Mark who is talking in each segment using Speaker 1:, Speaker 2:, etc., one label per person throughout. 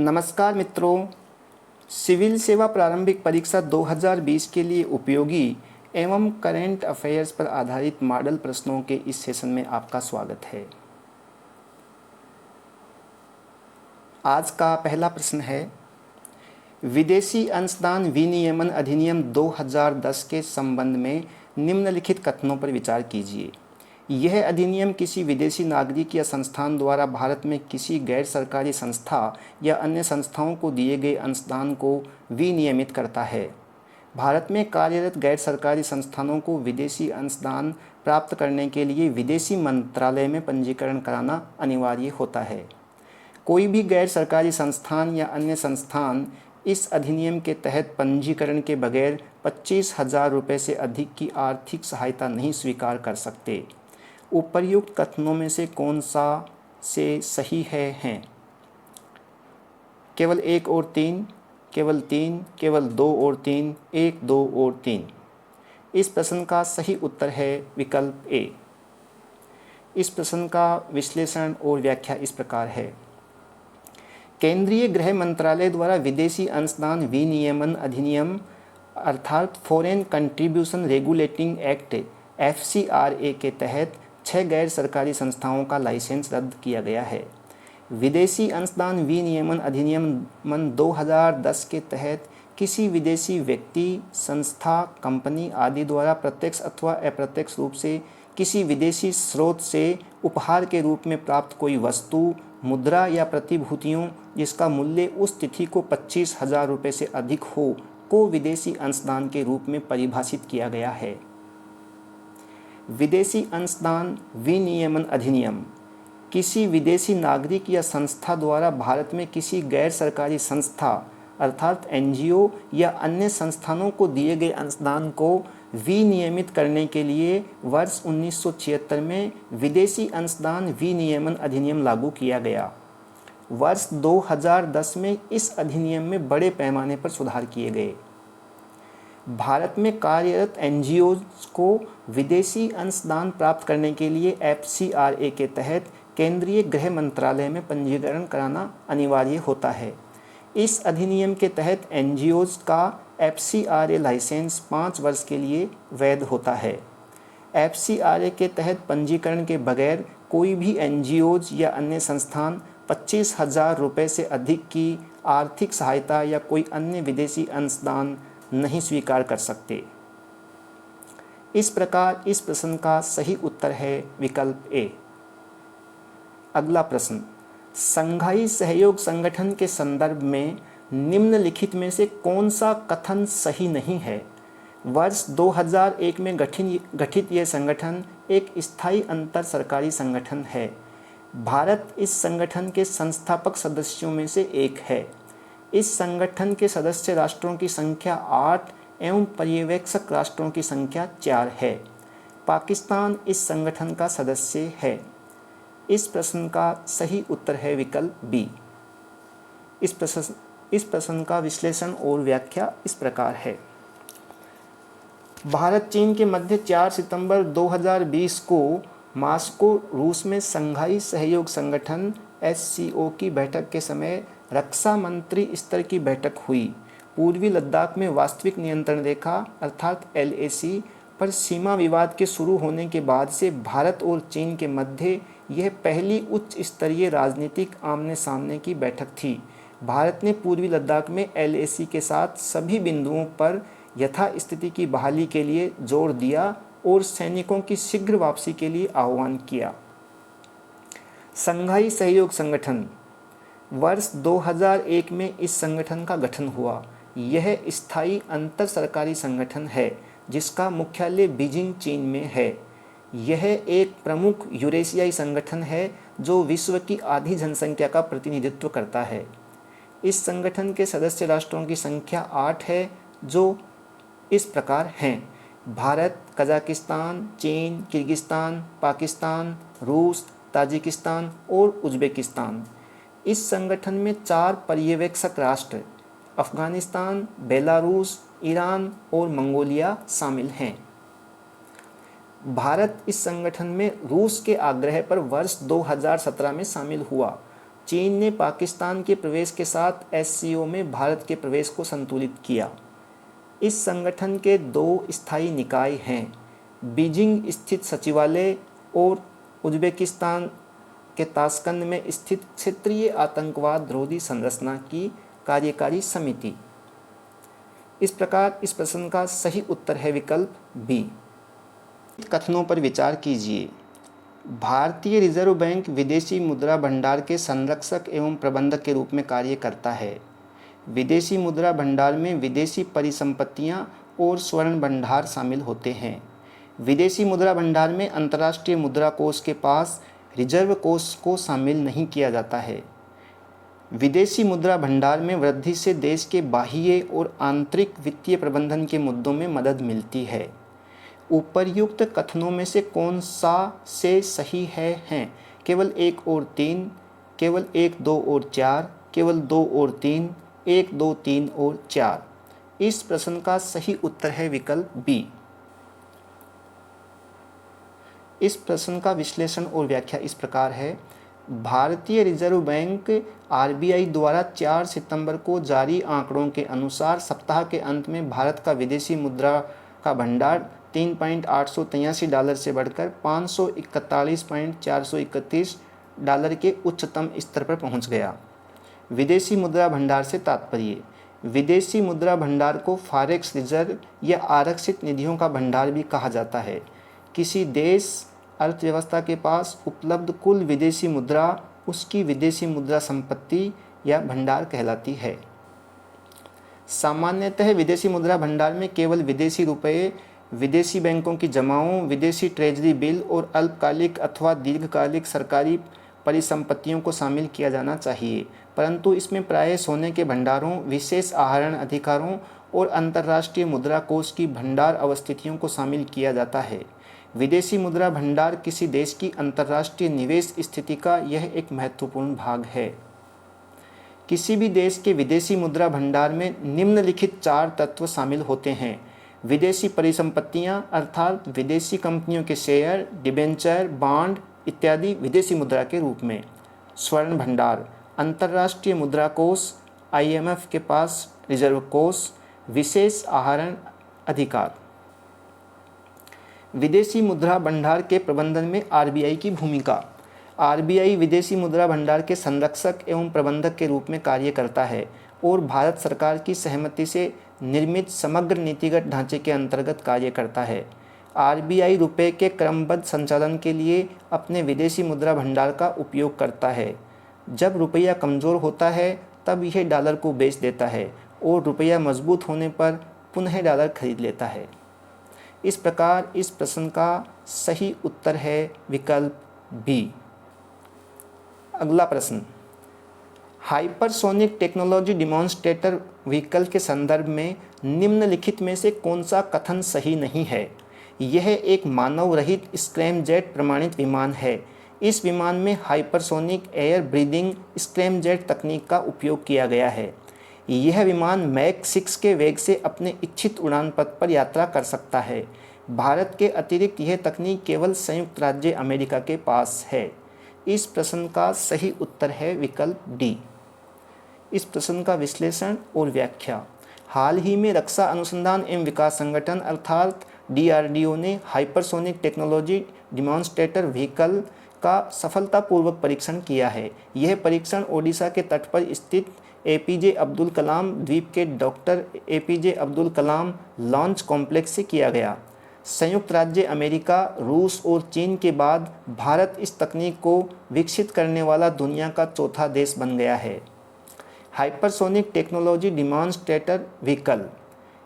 Speaker 1: नमस्कार मित्रों, सिविल सेवा प्रारंभिक परीक्षा 2020 के लिए उपयोगी एवं करेंट अफेयर्स पर आधारित मॉडल प्रश्नों के इस सेशन में आपका स्वागत है। आज का पहला प्रश्न है, विदेशी अंशदान विनियमन अधिनियम 2010 के संबंध में निम्नलिखित कथनों पर विचार कीजिए। यह अधिनियम किसी विदेशी नागरिक या संस्थान द्वारा भारत में किसी गैर सरकारी संस्था या अन्य संस्थाओं को दिए गए अंशदान को विनियमित करता है। भारत में कार्यरत गैर सरकारी संस्थानों को विदेशी अंशदान प्राप्त करने के लिए विदेशी मंत्रालय में पंजीकरण कराना अनिवार्य होता है। कोई भी गैर सरकारी संस्थान या अन्य संस्थान इस अधिनियम के तहत पंजीकरण के बगैर 25,000 रुपये से अधिक की आर्थिक सहायता नहीं स्वीकार कर सकते। उपर्युक्त कथनों में से कौन सा से सही हैं? केवल 1 और 3, केवल 3, केवल 2 और 3, 1, 2 और 3। इस प्रश्न का सही उत्तर है विकल्प ए। इस प्रश्न का विश्लेषण और व्याख्या इस प्रकार है। केंद्रीय गृह मंत्रालय द्वारा विदेशी अंशदान विनियमन अधिनियम अर्थात foreign contribution regulating act FCRA के तहत 6 गैर सरकारी संस्थाओं का लाइसेंस रद्द किया गया है। विदेशी अंशदान विनियमन अधिनियम 2010 के तहत किसी विदेशी व्यक्ति, संस्था, कंपनी आदि द्वारा प्रत्यक्ष अथवा अप्रत्यक्ष रूप से किसी विदेशी स्रोत से उपहार के रूप में प्राप्त कोई वस्तु, मुद्रा या प्रतिभूतियों जिसका मूल्य उस तिथि को 25,000 रुपये से अधिक हो को विदेशी अंशदान के रूप में परिभाषित किया गया है। विदेशी अंशदान विनियमन अधिनियम किसी विदेशी नागरिक या संस्था द्वारा भारत में किसी गैर सरकारी संस्था अर्थात NGO या अन्य संस्थानों को दिए गए अंशदान को विनियमित करने के लिए वर्ष 1976 में विदेशी अंशदान विनियमन अधिनियम लागू किया गया। वर्ष 2010 में इस अधिनियम में बड़े पैमाने पर सुधार किए गए। भारत में कार्यरत NGOs को विदेशी अंशदान प्राप्त करने के लिए FCRA के तहत केंद्रीय गृह मंत्रालय में पंजीकरण कराना अनिवार्य होता है। इस अधिनियम के तहत NGOs का FCRA लाइसेंस 5 वर्ष के लिए वैध होता है। FCRA के तहत पंजीकरण के बगैर कोई भी NGOs या अन्य संस्थान 25,000 रुपये से अधिक की आर्थिक सहायता या कोई अन्य विदेशी अंशदान नहीं स्वीकार कर सकते। इस प्रकार इस प्रश्न का सही उत्तर है विकल्प ए। अगला प्रश्न, संघाई सहयोग संगठन के संदर्भ में निम्नलिखित में से कौन सा कथन सही नहीं है? वर्ष 2001 में गठित यह संगठन एक स्थायी अंतर सरकारी संगठन है। भारत इस संगठन के संस्थापक सदस्यों में से एक है। इस संगठन के सदस्य राष्ट्रों की संख्या 8 एवं पर्यवेक्षक राष्ट्रों की संख्या 4 है। पाकिस्तान इस संगठन का सदस्य है। इस प्रश्न का सही उत्तर है विकल्प बी। इस प्रश्न का विश्लेषण और व्याख्या इस प्रकार है। भारत चीन के मध्य 4 सितंबर 2020 को मॉस्को रूस में संघाई सहयोग संगठन SCO की बैठक के समय रक्षा मंत्री स्तर की बैठक हुई। पूर्वी लद्दाख में वास्तविक नियंत्रण रेखा अर्थात LAC पर सीमा विवाद के शुरू होने के बाद से भारत और चीन के मध्य यह पहली उच्च स्तरीय राजनीतिक आमने सामने की बैठक थी। भारत ने पूर्वी लद्दाख में LAC के साथ सभी बिंदुओं पर यथास्थिति की बहाली के लिए जोर दिया और सैनिकों की शीघ्र वापसी के लिए आह्वान किया। संघाई सहयोग संगठन वर्ष 2001 में इस संगठन का गठन हुआ। यह स्थायी अंतर सरकारी संगठन है जिसका मुख्यालय बीजिंग चीन में है। यह एक प्रमुख यूरेशियाई संगठन है जो विश्व की आधी जनसंख्या का प्रतिनिधित्व करता है। इस संगठन के सदस्य राष्ट्रों की संख्या 8 है जो इस प्रकार हैं: भारत, कजाकिस्तान, चीन, किर्गिस्तान, पाकिस्तान, रूस, ताजिकिस्तान और उज़्बेकिस्तान। इस संगठन में 4 पर्यवेक्षक राष्ट्र अफ़गानिस्तान, बेलारूस, ईरान और मंगोलिया शामिल हैं। भारत इस संगठन में रूस के आग्रह पर वर्ष 2017 में शामिल हुआ। चीन ने पाकिस्तान के प्रवेश के साथ एससीओ में भारत के प्रवेश को संतुलित किया। इस संगठन के 2 स्थायी निकाय हैं, बीजिंग स्थित सचिवालय और उज्बेकिस्तान के ताशकंद में स्थित क्षेत्रीय आतंकवाद विरोधी संरचना की कार्यकारी समिति। इस प्रकार इस प्रश्न का सही उत्तर है विकल्प बी। कथनों पर विचार कीजिए। भारतीय रिजर्व बैंक विदेशी मुद्रा भंडार के संरक्षक एवं प्रबंधक के रूप में कार्य करता है। विदेशी मुद्रा भंडार में विदेशी परिसंपत्तियां और स्वर्ण भंडार शामिल होते हैं। विदेशी मुद्रा भंडार में अंतर्राष्ट्रीय मुद्रा कोष के पास रिजर्व कोष को शामिल नहीं किया जाता है। विदेशी मुद्रा भंडार में वृद्धि से देश के बाह्य और आंतरिक वित्तीय प्रबंधन के मुद्दों में मदद मिलती है। उपर्युक्त कथनों में से कौन सा से सही हैं? केवल 1 और 3, केवल 1, 2 और 4, केवल 2 और 3, 1, 2, 3 और 4। इस प्रश्न का सही उत्तर है विकल्प बी। इस प्रश्न का विश्लेषण और व्याख्या इस प्रकार है। भारतीय रिजर्व बैंक आरबीआई द्वारा 4 सितंबर को जारी आंकड़ों के अनुसार सप्ताह के अंत में भारत का विदेशी मुद्रा का भंडार $3.883 से बढ़कर $541.431 के उच्चतम स्तर पर पहुंच गया। विदेशी मुद्रा भंडार से तात्पर्य विदेशी मुद्रा भंडार को फॉरेक्स रिजर्व या आरक्षित निधियों का भंडार भी कहा जाता है। किसी देश अर्थव्यवस्था के पास उपलब्ध कुल विदेशी मुद्रा उसकी विदेशी मुद्रा संपत्ति या भंडार कहलाती है। सामान्यतः विदेशी मुद्रा भंडार में केवल विदेशी रुपये, विदेशी बैंकों की जमाओं, विदेशी ट्रेजरी बिल और अल्पकालिक अथवा दीर्घकालिक सरकारी परिसंपत्तियों को शामिल किया जाना चाहिए, परंतु इसमें प्रायः सोने के भंडारों, विशेष आहरण अधिकारों और अंतर्राष्ट्रीय मुद्रा कोष की भंडार अवस्थितियों को शामिल किया जाता है। विदेशी मुद्रा भंडार किसी देश की अंतर्राष्ट्रीय निवेश स्थिति का यह एक महत्वपूर्ण भाग है। किसी भी देश के विदेशी मुद्रा भंडार में निम्नलिखित 4 तत्व शामिल होते हैं। विदेशी परिसंपत्तियां अर्थात विदेशी कंपनियों के शेयर, डिबेंचर, बॉन्ड इत्यादि विदेशी मुद्रा के रूप में। स्वर्ण भंडार, अंतर्राष्ट्रीय मुद्रा कोष, आईएमएफ के पास रिजर्व कोष, विशेष आहरण अधिकार। विदेशी मुद्रा भंडार के प्रबंधन में आरबीआई की भूमिका। आरबीआई विदेशी मुद्रा भंडार के संरक्षक एवं प्रबंधक के रूप में कार्य करता है और भारत सरकार की सहमति से निर्मित समग्र नीतिगत ढांचे के अंतर्गत कार्य करता है। आरबीआई रुपये के क्रमबद्ध संचालन के लिए अपने विदेशी मुद्रा भंडार का उपयोग करता है। जब रुपया कमज़ोर होता है तब यह डॉलर को बेच देता है और रुपया मजबूत होने पर पुनः डॉलर खरीद लेता है। इस प्रकार इस प्रश्न का सही उत्तर है विकल्प बी। अगला प्रश्न, हाइपरसोनिक टेक्नोलॉजी डिमॉन्स्ट्रेटर व्हीकल के संदर्भ में निम्नलिखित में से कौन सा कथन सही नहीं है? यह एक मानव रहित स्क्रैमजेट प्रमाणित विमान है। इस विमान में हाइपरसोनिक एयर ब्रीदिंग स्क्रैमजेट तकनीक का उपयोग किया गया है। यह विमान मैक 6 के वेग से अपने इच्छित उड़ान पथ पर यात्रा कर सकता है। भारत के अतिरिक्त यह तकनीक केवल संयुक्त राज्य अमेरिका के पास है। इस प्रश्न का सही उत्तर है विकल्प डी। इस प्रश्न का विश्लेषण और व्याख्या। हाल ही में रक्षा अनुसंधान एवं विकास संगठन अर्थात डीआरडीओ ने हाइपरसोनिक टेक्नोलॉजी डिमॉन्स्ट्रेटर व्हीकल का सफलतापूर्वक परीक्षण किया है। यह परीक्षण ओडिशा के तट पर स्थित एपीजे अब्दुल कलाम द्वीप के doctor APJ Abdul Kalam launch complex से किया गया। संयुक्त राज्य अमेरिका, रूस और चीन के बाद भारत इस तकनीक को विकसित करने वाला दुनिया का चौथा देश बन गया है। हाइपरसोनिक टेक्नोलॉजी डिमॉन्स्ट्रेटर व्हीकल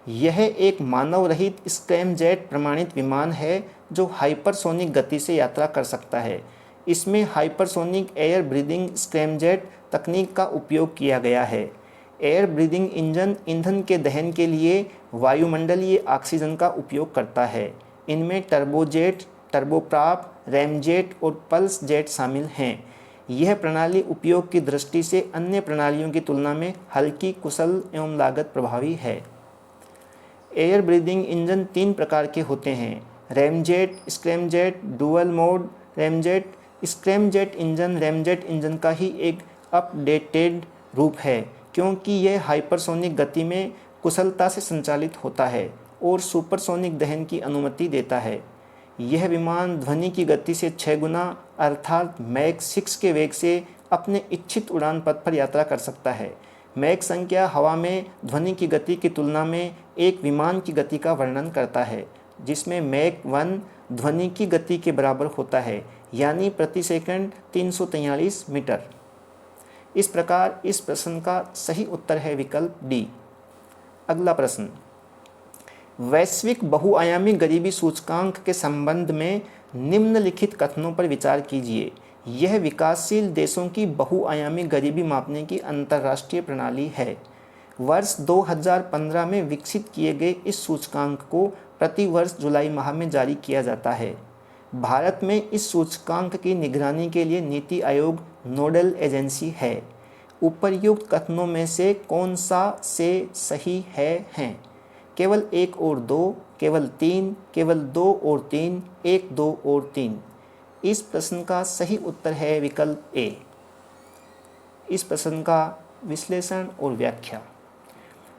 Speaker 1: यह एक मानव रहित स्क्रैमजेट प्रमाणित विमान है जो हाइपरसोनिक गति से यात्रा कर सकता है। इसमें हाइपरसोनिक एयर ब्रीदिंग स्क्रैमजेट तकनीक का उपयोग किया गया है। एयर ब्रीदिंग इंजन ईंधन के दहन के लिए वायुमंडलीय ऑक्सीजन का उपयोग करता है। इनमें टर्बोजेट, टर्बोप्रॉप, रैमजेट और पल्स जेट शामिल हैं। यह प्रणाली उपयोग की दृष्टि से अन्य प्रणालियों की तुलना में हल्की, कुशल एवं लागत प्रभावी है। एयर ब्रीदिंग इंजन 3 प्रकार के होते हैं: ramjet, scramjet, dual mode ramjet. Scramjet engine ramjet engine का ही एक अपडेटेड रूप है, क्योंकि यह हाइपरसोनिक गति में कुशलता से संचालित होता है और सुपरसोनिक दहन की अनुमति देता है। यह विमान ध्वनि की गति से 6 गुना अर्थात मैक 6 के वेग से अपने इच्छित उड़ान पथ पर यात्रा कर सकता है। मैक संख्या हवा में ध्वनि की गति की तुलना में एक विमान की गति का वर्णन करता है, जिसमें मैक 1 ध्वनि की गति के बराबर होता है, यानी प्रति सेकंड 343 मीटर। इस प्रकार इस प्रश्न का सही उत्तर है विकल्प डी। अगला प्रश्न, वैश्विक बहुआयामी गरीबी सूचकांक के संबंध में निम्नलिखित कथनों पर विचार कीजिए। यह विकासशील देशों की बहुआयामी गरीबी मापने की अंतर्राष्ट्रीय प्रणाली है। वर्ष 2015 में विकसित किए गए इस सूचकांक को प्रति वर्ष जुलाई माह में जारी किया जाता है। भारत में इस सूचकांक की निगरानी के लिए नीति आयोग नोडल एजेंसी है। उपर्युक्त कथनों में से कौन सा से सही हैं? केवल 1 और 2, केवल 3, केवल 2 और 3, 1, 2 और 3। इस प्रश्न का सही उत्तर है विकल्प ए। इस प्रश्न का विश्लेषण और व्याख्या।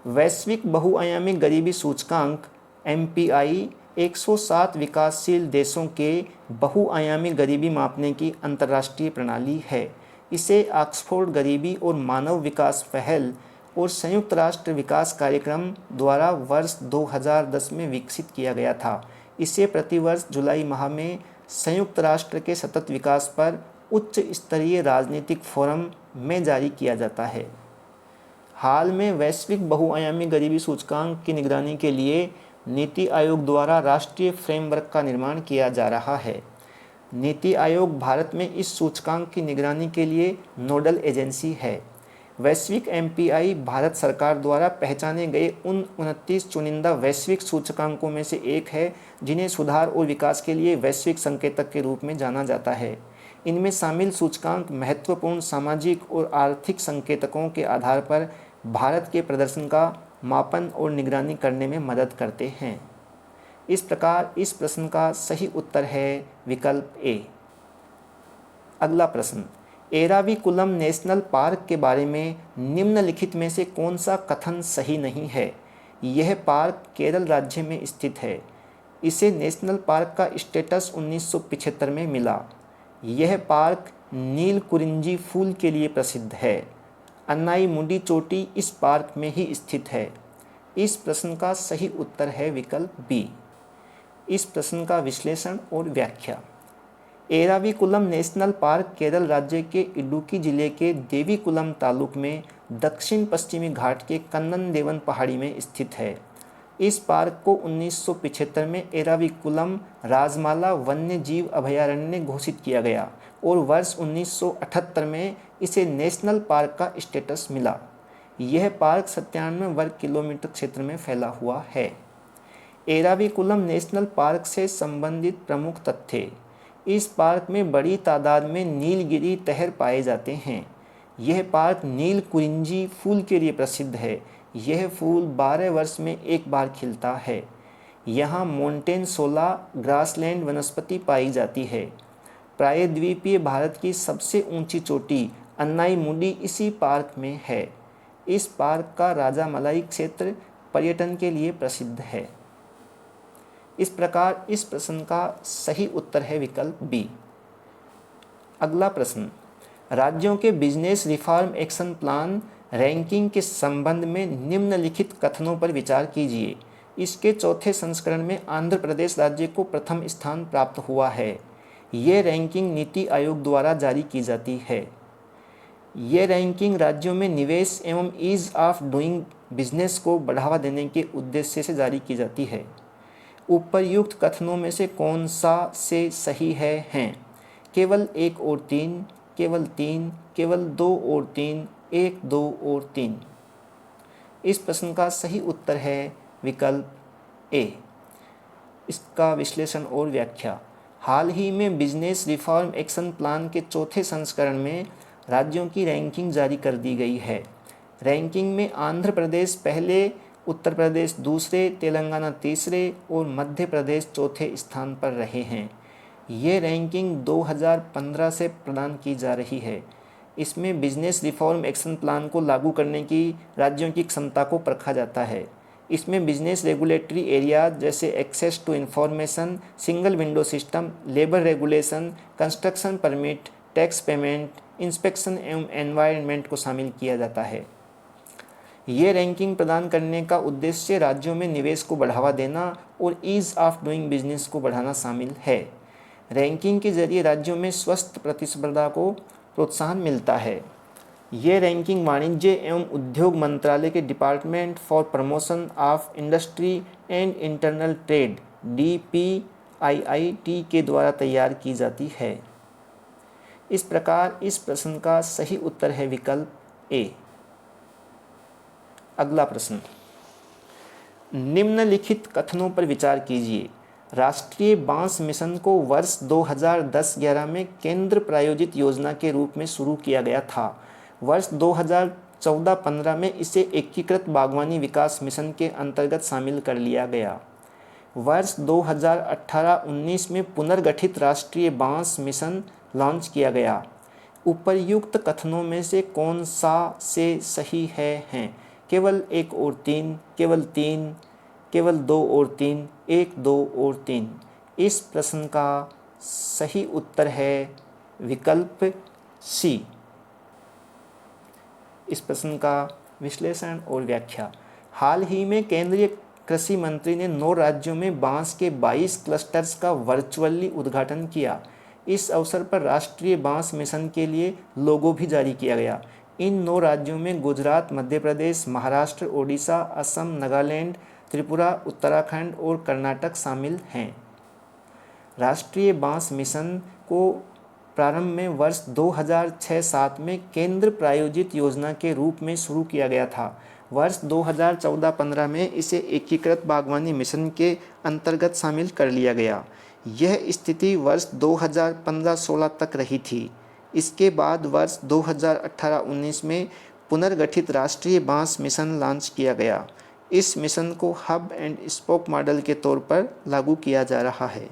Speaker 1: वैश्विक बहुआयामी गरीबी सूचकांक MPI 107 विकासशील देशों के बहुआयामी गरीबी मापने की अंतर्राष्ट्रीय प्रणाली है। इसे ऑक्सफोर्ड गरीबी और मानव विकास पहल और संयुक्त राष्ट्र विकास कार्यक्रम द्वारा वर्ष 2010 में विकसित किया गया था। इसे प्रतिवर्ष जुलाई माह में संयुक्त राष्ट्र के सतत विकास पर उच्च स्तरीय राजनीतिक फोरम में जारी किया जाता है। हाल में वैश्विक बहुआयामी गरीबी सूचकांक की निगरानी के लिए नीति आयोग द्वारा राष्ट्रीय फ्रेमवर्क का निर्माण किया जा रहा है। नीति आयोग भारत में इस सूचकांक की निगरानी के लिए नोडल एजेंसी है। वैश्विक MPI भारत सरकार द्वारा पहचाने गए उन 29 चुनिंदा वैश्विक सूचकांकों में से एक है जिन्हें सुधार और विकास के लिए वैश्विक संकेतक के रूप में जाना जाता है। इनमें शामिल सूचकांक महत्वपूर्ण सामाजिक और आर्थिक संकेतकों के आधार पर भारत के प्रदर्शन का मापन और निगरानी करने में मदद करते हैं। इस प्रकार इस प्रश्न का सही उत्तर है विकल्प ए। अगला प्रश्न, एराविकुलम नेशनल पार्क के बारे में निम्नलिखित में से कौन सा कथन सही नहीं है? यह पार्क केरल राज्य में स्थित है। इसे नेशनल पार्क का स्टेटस 1975 में मिला। यह पार्क नीलकुरिंजी फूल के लिए प्रसिद्ध है। अन्नाईमुडी चोटी इस पार्क में ही स्थित है। इस प्रश्न का सही उत्तर है विकल्प बी। इस प्रश्न का विश्लेषण और व्याख्या। एराविकुलम नेशनल पार्क केरल राज्य के इडुक्की जिले के देवीकुलम तालुक में दक्षिण पश्चिमी घाट के कन्नन देवन पहाड़ी में स्थित है। इस पार्क को 1975 में एराविकुलम राजमाला वन्य जीव अभयारण्य घोषित किया गया और वर्ष 1978 में इसे नेशनल पार्क का स्टेटस मिला। यह पार्क 97 वर्ग किलोमीटर क्षेत्र में फैला हुआ है। एराविकुलम नेशनल पार्क से संबंधित प्रमुख तथ्य। इस पार्क में बड़ी तादाद में नीलगिरी तहर पाए जाते हैं। यह पार्क नीलकुरिंजी फूल के लिए प्रसिद्ध है। यह फूल 12 वर्ष में एक बार खिलता है। यहाँ मोंटेन सोला ग्रासलैंड वनस्पति पाई जाती है। प्रायद्वीपीय भारत की सबसे ऊंची चोटी अन्नाईमुडी इसी पार्क में है। इस पार्क का राजामलाई क्षेत्र पर्यटन के लिए प्रसिद्ध है। इस प्रकार इस प्रश्न का सही उत्तर है विकल्प बी। अगला प्रश्न, राज्यों के business reform action plan ranking के संबंध में निम्नलिखित कथनों पर विचार कीजिए। इसके चौथे संस्करण में आंध्र प्रदेश राज्य को प्रथम स्थान प्राप्त हुआ है। ये रैंकिंग नीति आयोग द्वारा जारी की जाती है। ये रैंकिंग राज्यों में निवेश एवं ईज ऑफ डूइंग बिजनेस को बढ़ावा देने के उद्देश्य से जारी की जाती है। उपर्युक्त कथनों में से कौन सा से सही हैं? केवल 1 और 3, केवल 3, केवल 2 और 3, 1, 2 और 3। इस प्रश्न का सही उत्तर है विकल्प ए। इसका विश्लेषण और व्याख्या। हाल ही में बिजनेस रिफॉर्म एक्शन प्लान के चौथे संस्करण में राज्यों की रैंकिंग जारी कर दी गई है। रैंकिंग में आंध्र प्रदेश पहले, उत्तर प्रदेश दूसरे, तेलंगाना तीसरे और मध्य प्रदेश चौथे स्थान पर रहे हैं। ये रैंकिंग 2015 से प्रदान की जा रही है। इसमें बिजनेस रिफॉर्म एक्शन प्लान को लागू करने की राज्यों की क्षमता को परखा जाता है। इसमें बिजनेस रेगुलेटरी एरियाज जैसे access to information, single window system, labour regulation, construction permit, tax payment, inspection एवं एनवायरनमेंट को शामिल किया जाता है। ये रैंकिंग प्रदान करने का उद्देश्य राज्यों में निवेश को बढ़ावा देना और ईज़ ऑफ डूइंग बिजनेस को बढ़ाना शामिल है। रैंकिंग के जरिए राज्यों में स्वस्थ प्रतिस्पर्धा को प्रोत्साहन मिलता है। ये रैंकिंग वाणिज्य एवं उद्योग मंत्रालय के department for promotion of industry and internal trade DPIIT के द्वारा तैयार की जाती है। इस प्रकार इस प्रश्न का सही उत्तर है विकल्प ए। अगला प्रश्न, निम्नलिखित कथनों पर विचार कीजिए। राष्ट्रीय बांस मिशन को वर्ष 2010-11 में केंद्र प्रायोजित योजना के रूप में शुरू किया गया था। वर्ष 2014-15 में इसे एकीकृत बागवानी विकास मिशन के अंतर्गत शामिल कर लिया गया। वर्ष 2018-19 में पुनर्गठित राष्ट्रीय बांस मिशन लॉन्च किया गया। उपर्युक्त कथनों में से कौन सा से सही हैं? केवल 1 और 3, केवल 3, केवल 2 और 3, 1, 2 और 3। इस प्रश्न का सही उत्तर है विकल्प सी। इस प्रश्न का विश्लेषण और व्याख्या। हाल ही में केंद्रीय कृषि मंत्री ने 9 राज्यों में बांस के 22 क्लस्टर्स का वर्चुअली उद्घाटन किया। इस अवसर पर राष्ट्रीय बांस मिशन के लिए लोगो भी जारी किया गया। इन 9 राज्यों में गुजरात, मध्य प्रदेश, महाराष्ट्र, ओडिशा, असम, नागालैंड, त्रिपुरा, उत्तराखंड और कर्नाटक शामिल हैं। राष्ट्रीय बांस मिशन को प्रारंभ में वर्ष 2006-07 में केंद्र प्रायोजित योजना के रूप में शुरू किया गया था। वर्ष 2014-15 में इसे एकीकृत बागवानी मिशन के अंतर्गत शामिल कर लिया गया। यह स्थिति वर्ष 2015-16 तक रही थी। इसके बाद वर्ष 2018-19 में पुनर्गठित राष्ट्रीय बांस मिशन लॉन्च किया गया। इस मिशन को हब एंड स्पोक मॉडल के तौर पर लागू किया जा रहा है।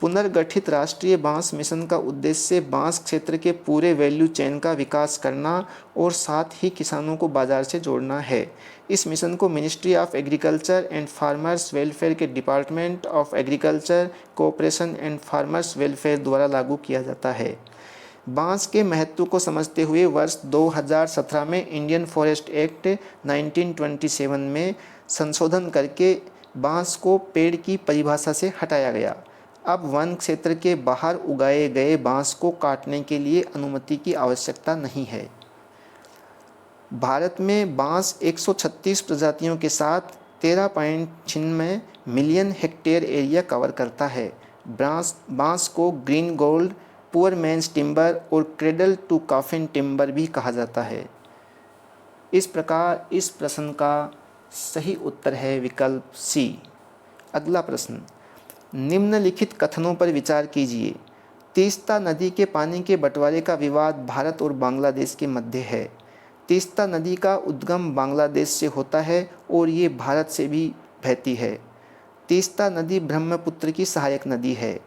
Speaker 1: पुनर्गठित राष्ट्रीय बांस मिशन का उद्देश्य बांस क्षेत्र के पूरे वैल्यू चेन का विकास करना और साथ ही किसानों को बाजार से जोड़ना है। इस मिशन को ministry of agriculture and farmers welfare के department of agriculture, cooperation and farmers welfare द्वारा लागू किया जाता है। बांस के महत्व को समझते हुए वर्ष 2017 में इंडियन फॉरेस्ट एक्ट 1927 में संशोधन करके बांस को पेड़ की परिभाषा से हटाया गया। अब वन क्षेत्र के बाहर उगाए गए बांस को काटने के लिए अनुमति की आवश्यकता नहीं है। भारत में बांस 136 प्रजातियों के साथ 13.96 मिलियन हेक्टेयर एरिया कवर करता है। बांस को green gold, poor man's timber और क्रेडल टू कॉफिन टिम्बर भी कहा जाता है। इस प्रकार इस प्रश्न का सही उत्तर है विकल्प सी। अगला प्रश्न, निम्नलिखित कथनों पर विचार कीजिए। तीस्ता नदी के पानी के बंटवारे का विवाद भारत और बांग्लादेश के मध्य है। तीस्ता नदी का उद्गम बांग्लादेश से होता है और ये भारत से भी बहती है। तीस्ता नदी ब्रह्मपुत्र की सहायक नदी है।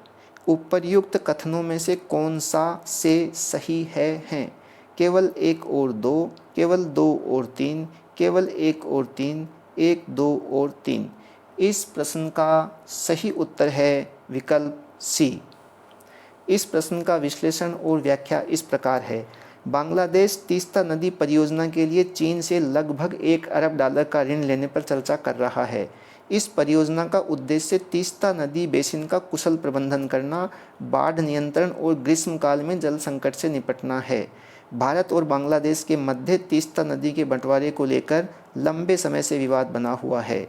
Speaker 1: उपर्युक्त कथनों में से कौन सा से सही हैं? केवल 1 और 2, केवल 2 और 3, केवल 1 और 3, 1, 2 और 3। इस प्रश्न का सही उत्तर है विकल्प सी। इस प्रश्न का विश्लेषण और व्याख्या इस प्रकार है। बांग्लादेश तीस्ता नदी परियोजना के लिए चीन से लगभग $1 अरब का ऋण लेने पर चर्चा कर रहा है। इस परियोजना का उद्देश्य तीस्ता नदी बेसिन का कुशल प्रबंधन करना, बाढ़ नियंत्रण और ग्रीष्मकाल में जल संकट से निपटना है। भारत और बांग्लादेश के मध्य तीस्ता नदी के बंटवारे को लेकर लंबे समय से विवाद बना हुआ है।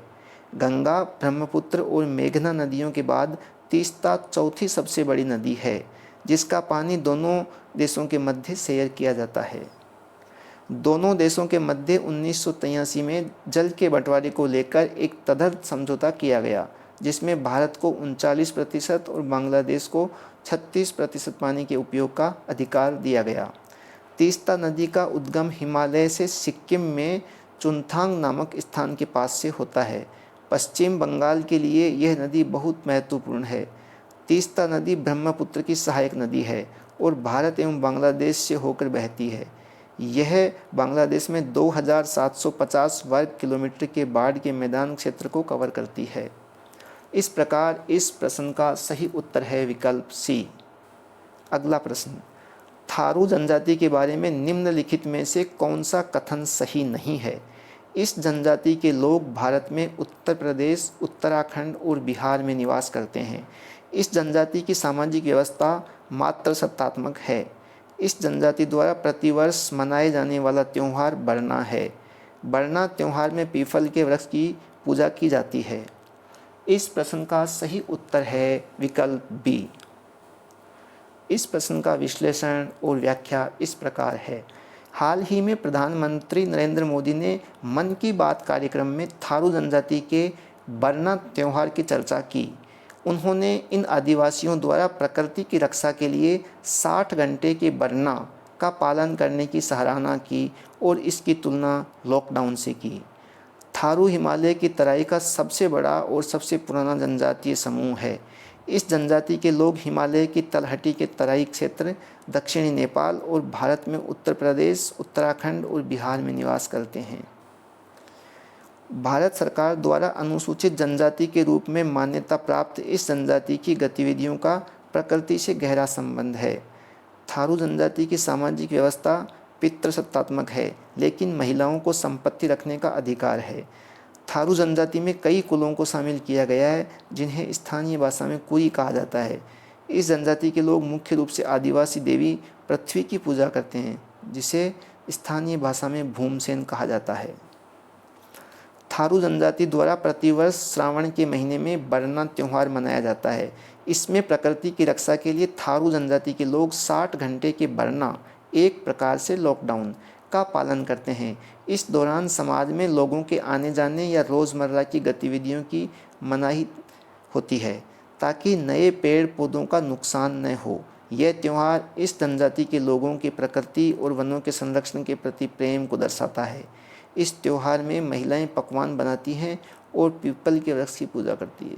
Speaker 1: गंगा, ब्रह्मपुत्र और मेघना नदियों के बाद तीस्ता चौथी सबसे बड़ी नदी है, जिसका पानी दोनों देशों के मध्य शेयर किया जाता है। दोनों देशों के मध्य 1983 में जल के बंटवारे को लेकर एक तदर्थ समझौता किया गया, जिसमें भारत को 39% और बांग्लादेश को 36% पानी के उपयोग का अधिकार दिया गया। तीस्ता नदी का उद्गम हिमालय से सिक्किम में चुनथांग नामक स्थान के पास से होता है। पश्चिम बंगाल के लिए यह नदी बहुत महत्वपूर्ण है। तीस्ता नदी ब्रह्मपुत्र की सहायक नदी है और भारत एवं बांग्लादेश से होकर बहती है। यह बांग्लादेश में 2750 वर्ग किलोमीटर के बाढ़ के मैदान क्षेत्र को कवर करती है। इस प्रकार इस प्रश्न का सही उत्तर है विकल्प सी। अगला प्रश्न, थारू जनजाति के बारे में निम्नलिखित में से कौन सा कथन सही नहीं है? इस जनजाति के लोग भारत में उत्तर प्रदेश, उत्तराखंड और बिहार में निवास करते हैं। इस जनजाति की सामाजिक व्यवस्था मात्र सत्तात्मक है। इस जनजाति द्वारा प्रतिवर्ष मनाए जाने वाला त्यौहार बरना है। बरना त्यौहार में पीपल के वृक्ष की पूजा की जाती है। इस प्रश्न का सही उत्तर है विकल्प बी। इस प्रश्न का विश्लेषण और व्याख्या इस प्रकार है। हाल ही में प्रधानमंत्री नरेंद्र मोदी ने मन की बात कार्यक्रम में थारू जनजाति के बरना त्यौहार की चर्चा की। उन्होंने इन आदिवासियों द्वारा प्रकृति की रक्षा के लिए 60 घंटे के बरना का पालन करने की सराहना की और इसकी तुलना लॉकडाउन से की। थारू हिमालय की तराई का सबसे बड़ा और सबसे पुराना जनजातीय समूह है। इस जनजाति के लोग हिमालय की तलहटी के तराई क्षेत्र, दक्षिणी नेपाल और भारत में उत्तर प्रदेश, उत्तराखंड और बिहार में निवास करते हैं। भारत सरकार द्वारा अनुसूचित जनजाति के रूप में मान्यता प्राप्त इस जनजाति की गतिविधियों का प्रकृति से गहरा संबंध है। थारू जनजाति की सामाजिक व्यवस्था पितृसत्तात्मक है, लेकिन महिलाओं को संपत्ति रखने का अधिकार है। थारू जनजाति में कई कुलों को शामिल किया गया है, जिन्हें स्थानीय भाषा में कुई कहा जाता है। इस जनजाति के लोग मुख्य रूप से आदिवासी देवी पृथ्वी की पूजा करते हैं, जिसे स्थानीय भाषा में भूमसेन कहा जाता है। थारू जनजाति द्वारा प्रतिवर्ष श्रावण के महीने में बरना त्यौहार मनाया जाता है। इसमें प्रकृति की रक्षा के लिए थारू जनजाति के लोग 60 घंटे के बरना, एक प्रकार से लॉकडाउन का पालन करते हैं। इस दौरान समाज में लोगों के आने जाने या रोज़मर्रा की गतिविधियों की मनाही होती है, ताकि नए पेड़ पौधों का नुकसान न हो। यह त्यौहार इस जनजाति के लोगों की प्रकृति और वनों के संरक्षण के प्रति प्रेम को दर्शाता है। इस त्यौहार में महिलाएं पकवान बनाती हैं और पीपल के वृक्ष की पूजा करती है।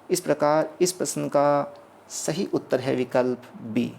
Speaker 1: इस प्रकार इस प्रश्न का सही उत्तर है विकल्प बी।